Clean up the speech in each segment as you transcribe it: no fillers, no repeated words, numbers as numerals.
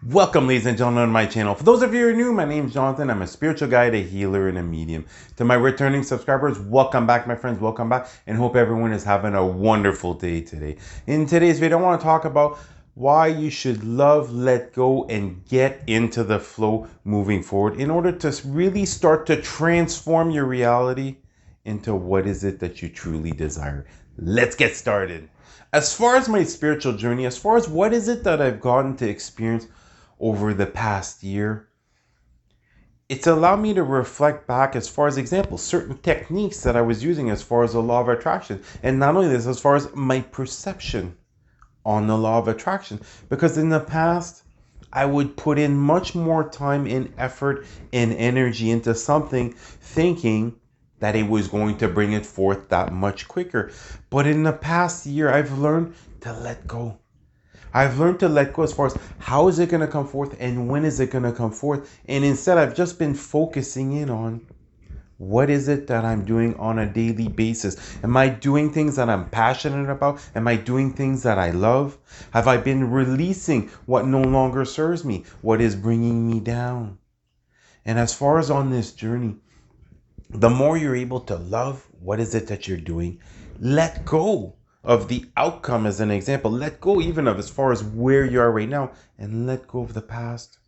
Welcome, ladies and gentlemen, to my channel. For those of you who are new, my name is Jonathan. I'm a spiritual guide, a healer, and a medium. To my returning subscribers, welcome back, my friends. Welcome back, and hope everyone is having a wonderful day today. In today's video, I want to talk about why you should love, let go, and get into the flow moving forward in order to really start to transform your reality into what is it that you truly desire. Let's get started. As far as my spiritual journey, as far as what is it that I've gotten to experience over the past year, it's allowed me to reflect back as far as examples, certain techniques that I was using as far as the law of attraction. And not only this, as far as my perception on the law of attraction. Because in the past, I would put in much more time and effort and energy into something thinking that it was going to bring it forth that much quicker. But in the past year, I've learned to let go. I've learned to let go as far as how is it going to come forth and when is it going to come forth. And instead, I've just been focusing in on what is it that I'm doing on a daily basis. Am I doing things that I'm passionate about? Am I doing things that I love? Have I been releasing what no longer serves me? What is bringing me down? And as far as on this journey, the more you're able to love what is it that you're doing, let go of the outcome as an example, let go even of as far as where you are right now, and let go of the past,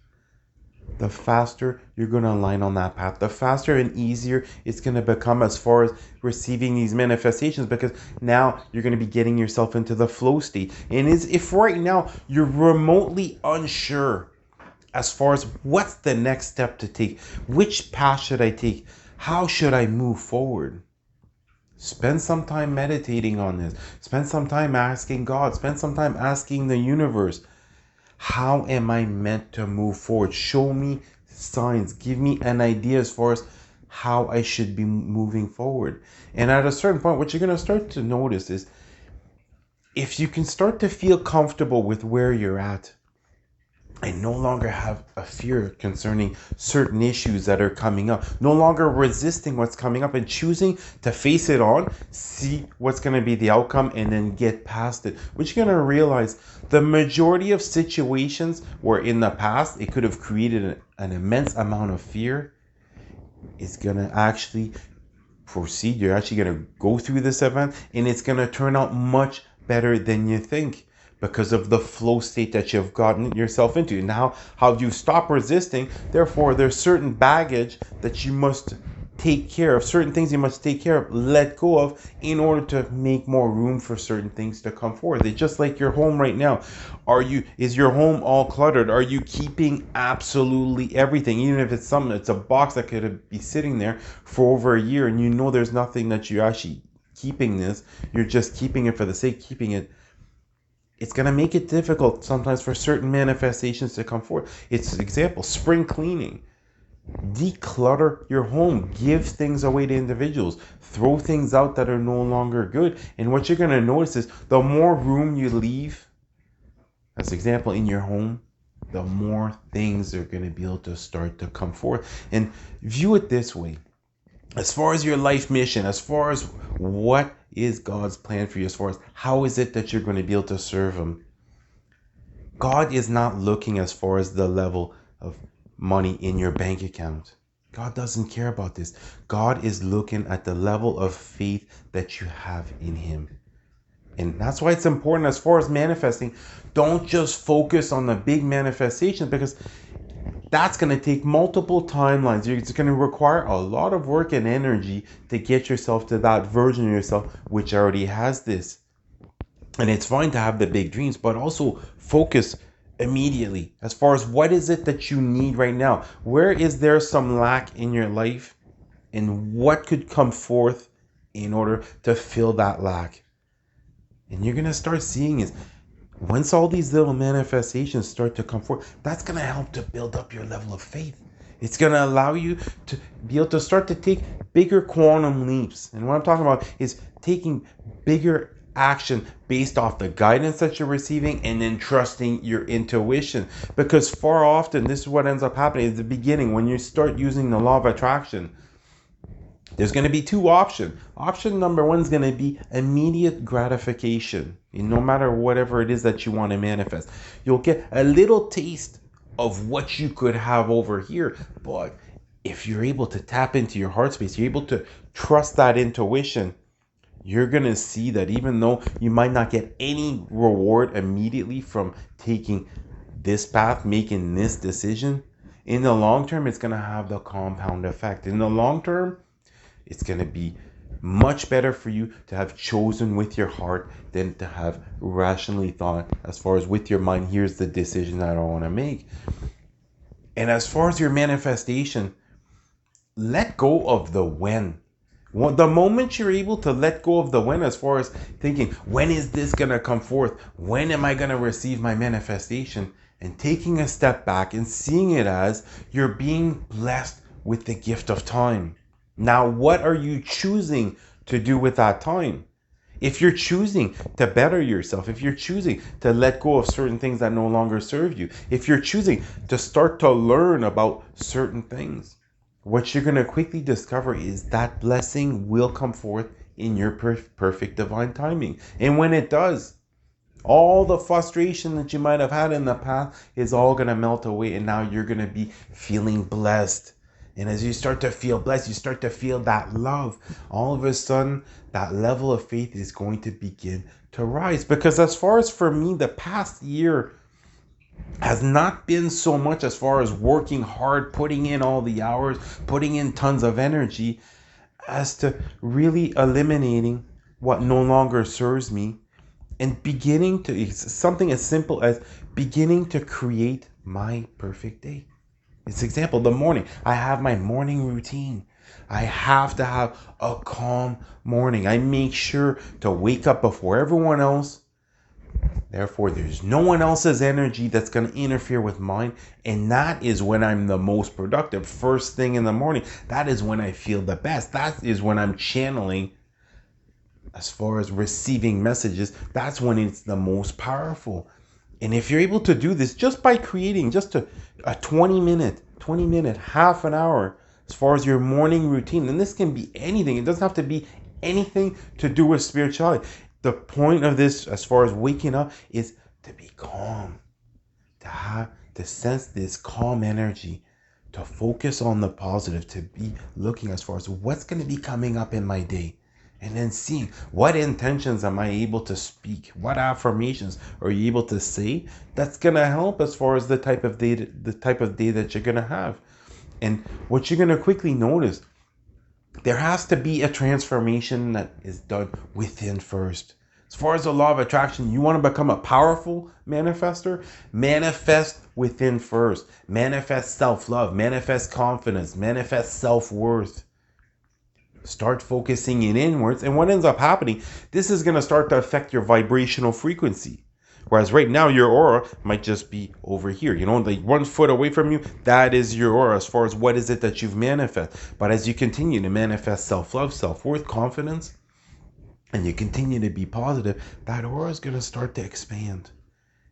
the faster you're going to align on that path, the faster and easier it's going to become as far as receiving these manifestations, because now you're going to be getting yourself into the flow state. And if right now you're remotely unsure as far as what's the next step to take, which path should I take, how should I move forward? Spend some time meditating on this. Spend some time asking God. Spend some time asking the universe, how am I meant to move forward? Show me signs. Give me an idea as far as how I should be moving forward. And at a certain point, what you're going to start to notice is if you can start to feel comfortable with where you're at, I no longer have a fear concerning certain issues that are coming up. No longer resisting what's coming up and choosing to face it on, see what's going to be the outcome, and then get past it. Which you're going to realize the majority of situations where in the past it could have created an immense amount of fear is going to actually proceed. You're actually going to go through this event and it's going to turn out much better than you think, because of the flow state that you've gotten yourself into. Now, how do you stop resisting? Therefore, there's certain baggage that you must take care of, certain things you must take care of, let go of, in order to make more room for certain things to come forth. It's just like your home right now. Is your home all cluttered? Are you keeping absolutely everything? Even if it's a box that could be sitting there for over a year and you know there's nothing that you're actually keeping this, you're just keeping it for the sake of keeping it. It's going to make it difficult sometimes for certain manifestations to come forth. It's an example, spring cleaning. Declutter your home. Give things away to individuals. Throw things out that are no longer good. And what you're going to notice is the more room you leave, as an example, in your home, the more things are going to be able to start to come forth. And view it this way. As far as your life mission, as far as what is God's plan for you, as far as how is it that you're going to be able to serve Him, God is not looking as far as the level of money in your bank account. God doesn't care about this. God is looking at the level of faith that you have in Him. And that's why it's important as far as manifesting. Don't just focus on the big manifestations, because that's going to take multiple timelines. It's going to require a lot of work and energy to get yourself to that version of yourself which already has this. And it's fine to have the big dreams, but also focus immediately as far as what is it that you need right now. Where is there some lack in your life, and what could come forth in order to fill that lack? And you're going to start seeing is, once all these little manifestations start to come forth, that's going to help to build up your level of faith. It's going to allow you to be able to start to take bigger quantum leaps. And what I'm talking about is taking bigger action based off the guidance that you're receiving, and then trusting your intuition. Because far often, this is what ends up happening at the beginning when you start using the law of attraction. There's going to be two options. Option number one is going to be immediate gratification. And no matter whatever it is that you want to manifest, you'll get a little taste of what you could have over here. But if you're able to tap into your heart space, you're able to trust that intuition, you're going to see that even though you might not get any reward immediately from taking this path, making this decision, in the long term, it's going to have the compound effect. In the long term, it's going to be much better for you to have chosen with your heart than to have rationally thought as far as with your mind, here's the decision that I want to make. And as far as your manifestation, let go of the when. The moment you're able to let go of the when, as far as thinking, when is this going to come forth? When am I going to receive my manifestation? And taking a step back and seeing it as you're being blessed with the gift of time. Now, what are you choosing to do with that time? If you're choosing to better yourself, if you're choosing to let go of certain things that no longer serve you, if you're choosing to start to learn about certain things, what you're going to quickly discover is that blessing will come forth in your perfect divine timing. And when it does, all the frustration that you might have had in the past is all going to melt away. And now you're going to be feeling blessed. And as you start to feel blessed, you start to feel that love. All of a sudden, that level of faith is going to begin to rise. Because as far as for me, the past year has not been so much as far as working hard, putting in all the hours, putting in tons of energy, as to really eliminating what no longer serves me and beginning to, it's something as simple as beginning to create my perfect day. It's example, the morning. I have my morning routine. I have to have a calm morning. I make sure to wake up before everyone else. Therefore, there's no one else's energy that's going to interfere with mine. And that is when I'm the most productive. First thing in the morning. That is when I feel the best. That is when I'm channeling as far as receiving messages. That's when it's the most powerful. And if you're able to do this just by creating just a 20 minute, half an hour as far as your morning routine, and this can be anything. It doesn't have to be anything to do with spirituality. The point of this, as far as waking up, is to be calm, to sense this calm energy, to focus on the positive, to be looking as far as what's going to be coming up in my day, and then seeing what intentions am I able to speak, what affirmations are you able to say that's going to help as far as the type of day that you're going to have. And what you're going to quickly notice, there has to be a transformation that is done within first. As far as the law of attraction, you want to become a powerful manifestor? Manifest within first. Manifest self-love. Manifest confidence. Manifest self-worth. Start focusing in inwards. And what ends up happening, this is going to start to affect your vibrational frequency. Whereas right now, your aura might just be over here. You know, like 1 foot away from you, that is your aura as far as what is it that you've manifested. But as you continue to manifest self-love, self-worth, confidence, and you continue to be positive, that aura is going to start to expand.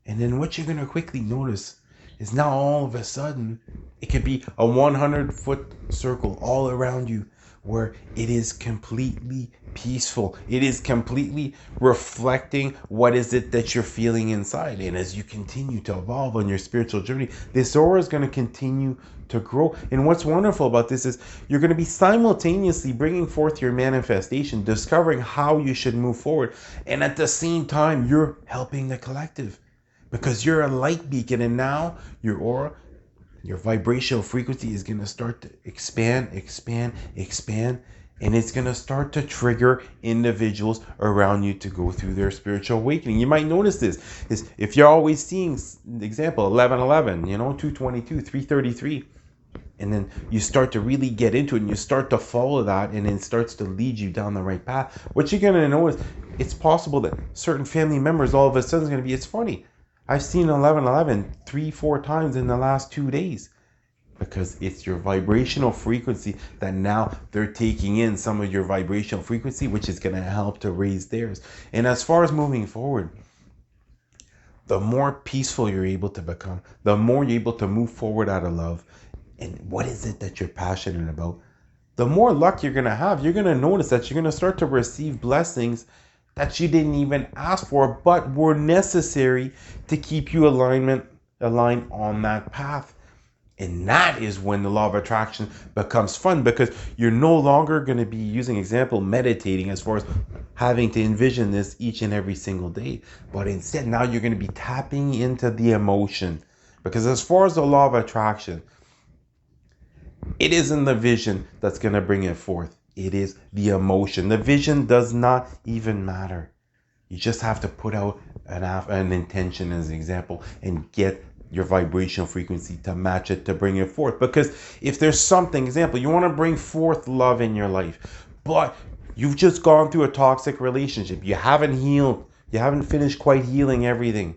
And then what you're going to quickly notice is now all of a sudden, it could be a 100-foot circle all around you, where it is completely peaceful. It is completely reflecting what is it that you're feeling inside. And as you continue to evolve on your spiritual journey, this aura is going to continue to grow. And what's wonderful about this is you're going to be simultaneously bringing forth your manifestation, discovering how you should move forward. And at the same time, you're helping the collective because you're a light beacon. And now your aura, your vibrational frequency is going to start to expand, and it's going to start to trigger individuals around you to go through their spiritual awakening. You might notice this is if you're always seeing the example 1111, 222, 333, and then you start to really get into it and you start to follow that, and it starts to lead you down the right path. What you're going to notice, it's possible that certain family members all of a sudden is going to be, it's funny, I've seen 1111 3-4 times in the last 2 days, because it's your vibrational frequency that now they're taking in some of your vibrational frequency, which is going to help to raise theirs. And as far as moving forward, the more peaceful you're able to become, the more you're able to move forward out of love. And what is it that you're passionate about? The more luck you're going to have. You're going to notice that you're going to start to receive blessings that you didn't even ask for, but were necessary to keep you align on that path. And that is when the law of attraction becomes fun, because you're no longer going to be using example meditating as far as having to envision this each and every single day. But instead, now you're going to be tapping into the emotion. Because as far as the law of attraction, it isn't the vision that's going to bring it forth. It is the emotion. The vision does not even matter. You just have to put out an intention as an example and get your vibrational frequency to match it to bring it forth. Because if there's something, example, you want to bring forth love in your life, but you've just gone through a toxic relationship. You haven't healed. You haven't finished quite healing everything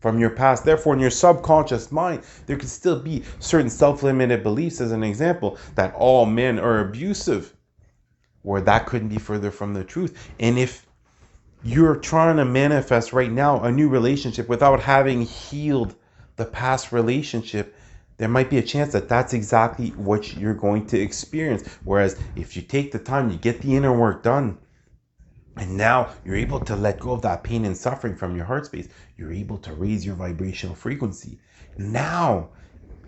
from your past. Therefore, in your subconscious mind, there could still be certain self-limited beliefs, as an example, that all men are abusive, or that couldn't be further from the truth. And if you're trying to manifest right now a new relationship without having healed the past relationship, there might be a chance that that's exactly what you're going to experience. Whereas if you take the time, you get the inner work done, and now you're able to let go of that pain and suffering from your heart space, you're able to raise your vibrational frequency. Now,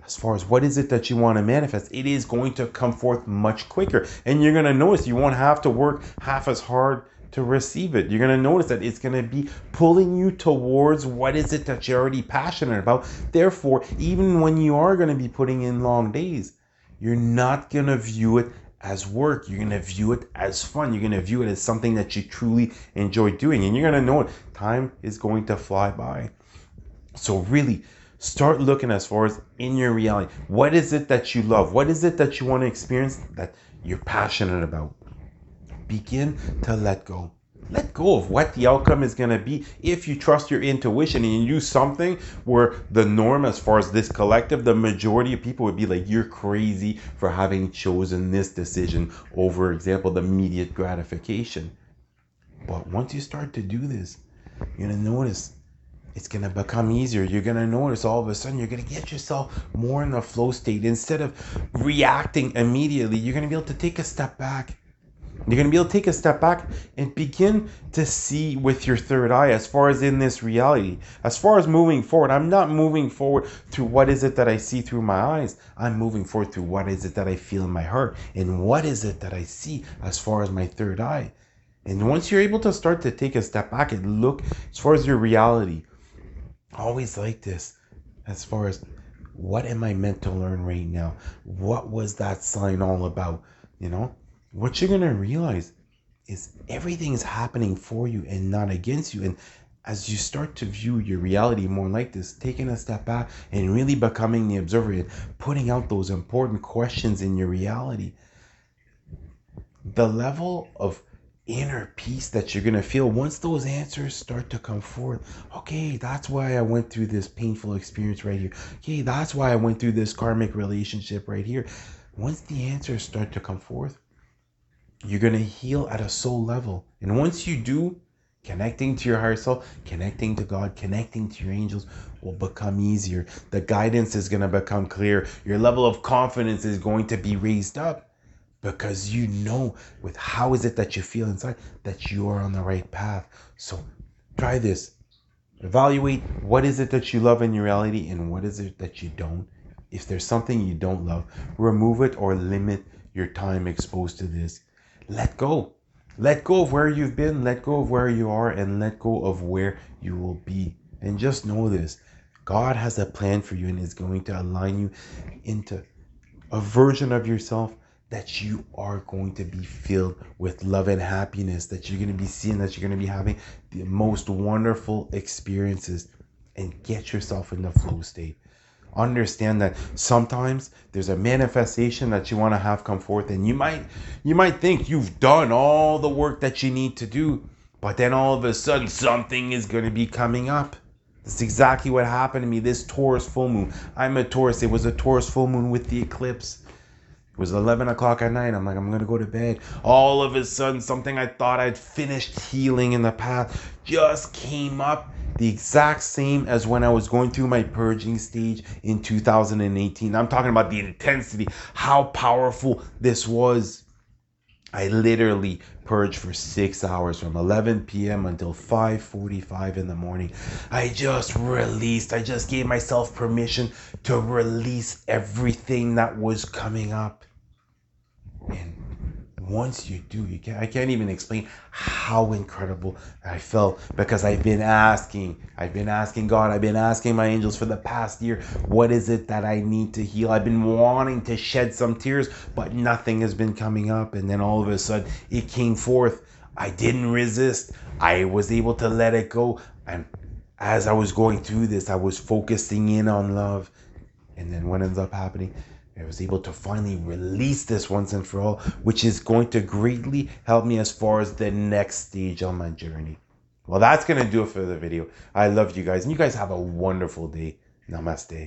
as far as what is it that you want to manifest, it is going to come forth much quicker. And you're going to notice you won't have to work half as hard to receive it. You're going to notice that it's going to be pulling you towards what is it that you're already passionate about. Therefore, even when you are going to be putting in long days, you're not going to view it as work. You're going to view it as fun. You're going to view it as something that you truly enjoy doing. And you're going to know it. Time is going to fly by. So really, start looking as far as in your reality. What is it that you love? What is it that you want to experience that you're passionate about? Begin to let go. Let go of what the outcome is going to be if you trust your intuition and you do something where the norm, as far as this collective, the majority of people would be like, you're crazy for having chosen this decision over, example, the immediate gratification. But once you start to do this, you're going to notice it's going to become easier. You're going to notice all of a sudden you're going to get yourself more in the flow state. Instead of reacting immediately, you're going to be able to take a step back. You're going to be able to take a step back and begin to see with your third eye as far as in this reality. As far as moving forward, I'm not moving forward through what is it that I see through my eyes. I'm moving forward through what is it that I feel in my heart. And what is it that I see as far as my third eye. And once you're able to start to take a step back and look as far as your reality, always like this, as far as what am I meant to learn right now? What was that sign all about? What you're going to realize is everything is happening for you and not against you. And as you start to view your reality more like this, taking a step back and really becoming the observer and putting out those important questions in your reality, the level of inner peace that you're going to feel once those answers start to come forth. Okay, that's why I went through this painful experience right here. Okay, that's why I went through this karmic relationship right here. Once the answers start to come forth, you're going to heal at a soul level. And once you do, connecting to your higher self, connecting to God, connecting to your angels will become easier. The guidance is going to become clear. Your level of confidence is going to be raised up, because you know with how is it that you feel inside that you are on the right path. So try this. Evaluate what is it that you love in your reality and what is it that you don't. If there's something you don't love, remove it or limit your time exposed to this. Let go. Let go of where you've been, let go of where you are, and let go of where you will be. And just know this. God has a plan for you and is going to align you into a version of yourself that you are going to be filled with love and happiness, that you're going to be seeing, that you're going to be having the most wonderful experiences, and get yourself in the flow state. Understand that sometimes there's a manifestation that you want to have come forth, and you might think you've done all the work that you need to do, but then all of a sudden something is going to be coming up. That's exactly what happened to me this Taurus full moon. I'm a Taurus. It was a Taurus full moon with the eclipse. It was 11 o'clock at night. I'm like, I'm going to go to bed. All of a sudden, something I thought I'd finished healing in the past just came up, the exact same as when I was going through my purging stage in 2018. I'm talking about the intensity, how powerful this was. I literally purged for 6 hours from 11 p.m. until 5:45 in the morning. I just released. I just gave myself permission to release everything that was coming up. And once you do, I can't even explain how incredible I felt, because I've been asking God, I've been asking my angels for the past year, what is it that I need to heal? I've been wanting to shed some tears, but nothing has been coming up. And then all of a sudden it came forth. I didn't resist. I was able to let it go. And as I was going through this, I was focusing in on love. And then what ends up happening, I was able to finally release this once and for all, which is going to greatly help me as far as the next stage on my journey. Well, that's going to do it for the video. I love you guys, and you guys have a wonderful day. Namaste.